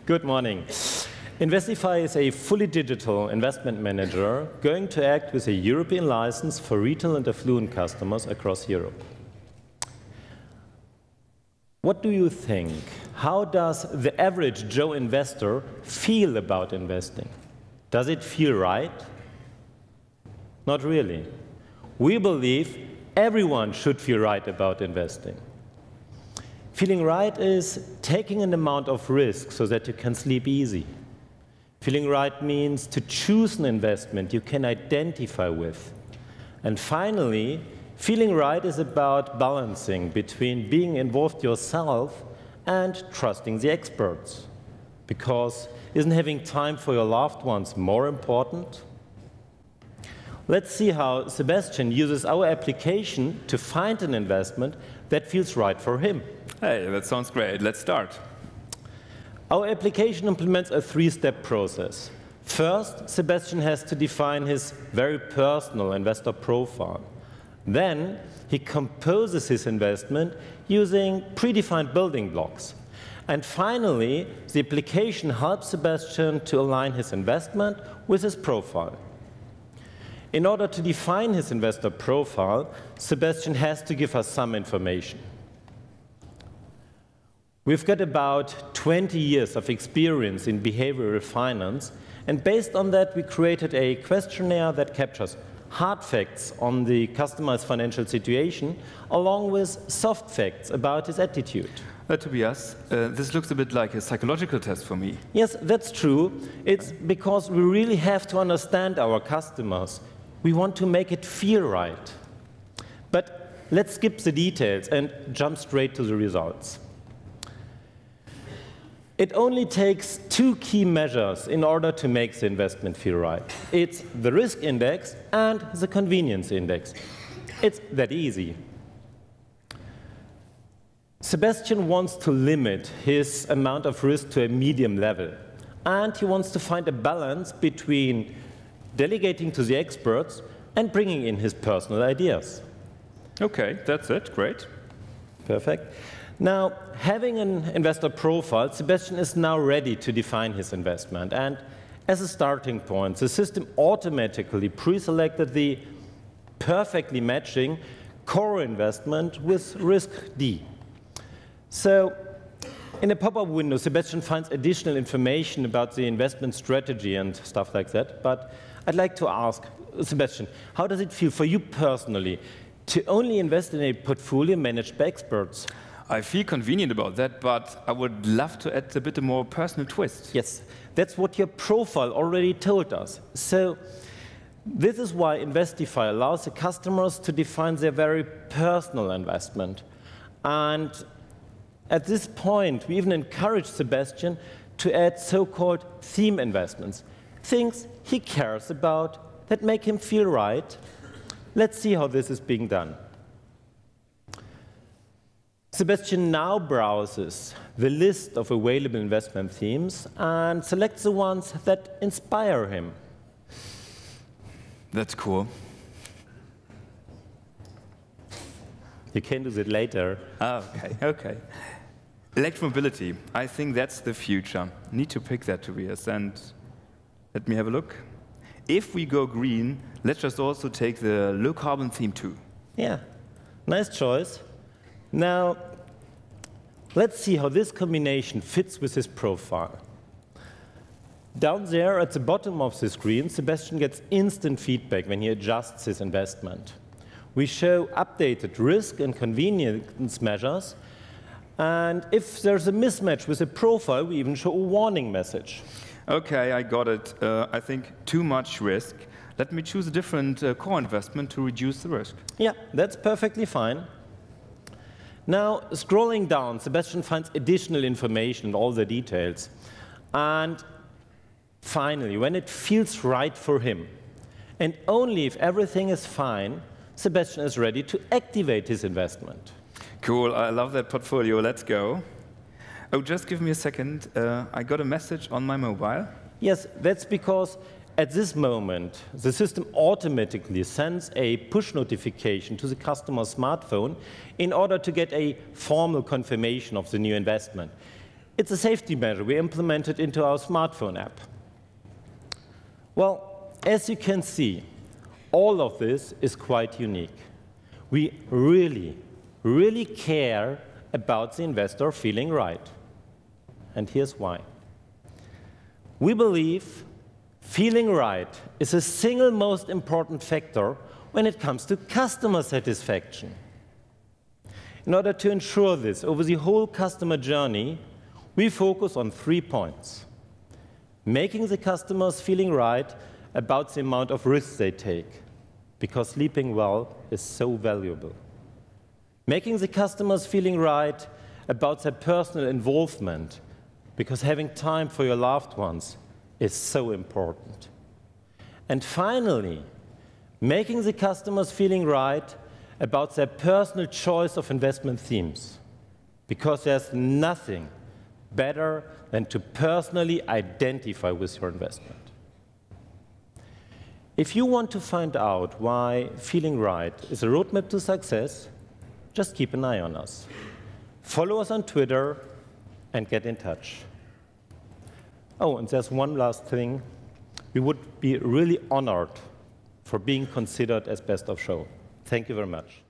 Good morning. Investify is a fully digital investment manager going to act with a European license for retail and affluent customers across Europe. What do you think? How does the average Joe investor feel about investing? Does it feel right? Not really. We believe everyone should feel right about investing. Feeling right is taking an amount of risk so that you can sleep easy. Feeling right means to choose an investment you can identify with. And finally, feeling right is about balancing between being involved yourself and trusting the experts. Because isn't having time for your loved ones more important? Let's see how Sebastian uses our application to find an investment that feels right for him. Hey, that sounds great. Let's start. Our application implements a three-step process. First, Sebastian has to define his very personal investor profile. Then, he composes his investment using predefined building blocks. And finally, the application helps Sebastian to align his investment with his profile. In order to define his investor profile, Sebastian has to give us some information. We've got about 20 years of experience in behavioral finance, and based on that, we created a questionnaire that captures hard facts on the customer's financial situation, along with soft facts about his attitude. Tobias, this looks a bit like a psychological test for me. Yes, that's true. It's because we really have to understand our customers. We want to make it feel right. But let's skip the details and jump straight to the results. It only takes two key measures in order to make the investment feel right. It's the risk index and the convenience index. It's that easy. Sebastian wants to limit his amount of risk to a medium level. And he wants to find a balance between delegating to the experts and bringing in his personal ideas. OK, that's it. Great. Perfect. Now, having an investor profile, Sebastian is now ready to define his investment. And as a starting point, the system automatically pre-selected the perfectly matching core investment with risk D. So in a pop-up window, Sebastian finds additional information about the investment strategy and stuff like that. But I'd like to ask, Sebastian, how does it feel for you personally to only invest in a portfolio managed by experts? I feel convenient about that, but I would love to add a bit more personal twist. Yes, that's what your profile already told us. So this is why Investify allows the customers to define their very personal investment. And at this point, we even encourage Sebastian to add so-called theme investments, things he cares about that make him feel right. Let's see how this is being done. Sebastian now browses the list of available investment themes and selects the ones that inspire him. That's cool. You can do that later. OK. Electromobility. I think that's the future. Need to pick that, Tobias. And let me have a look. If we go green, let's just also take the low-carbon theme too. Yeah, nice choice. Now, let's see how this combination fits with his profile. Down there at the bottom of the screen, Sebastian gets instant feedback when he adjusts his investment. We show updated risk and convenience measures. And if there's a mismatch with the profile, we even show a warning message. OK, I got it. I think too much risk. Let me choose a different core investment to reduce the risk. Yeah, that's perfectly fine. Now, scrolling down, Sebastian finds additional information and all the details. And finally, when it feels right for him, and only if everything is fine, Sebastian is ready to activate his investment. Cool. I love that portfolio. Let's go. Oh, just give me a second. I got a message on my mobile. Yes, that's because at this moment, the system automatically sends a push notification to the customer's smartphone in order to get a formal confirmation of the new investment. It's a safety measure we implemented into our smartphone app. Well, as you can see, all of this is quite unique. We really care about the investor feeling right. And here's why. We believe feeling right is the single most important factor when it comes to customer satisfaction. In order to ensure this over the whole customer journey, we focus on 3 points. Making the customers feeling right about the amount of risks they take, because sleeping well is so valuable. Making the customers feeling right about their personal involvement, because having time for your loved ones is so important. And finally, making the customers feeling right about their personal choice of investment themes, because there's nothing better than to personally identify with your investment. If you want to find out why feeling right is a roadmap to success, just keep an eye on us. Follow us on Twitter and get in touch. Oh, and there's one last thing. We would be really honored for being considered as best of show. Thank you very much.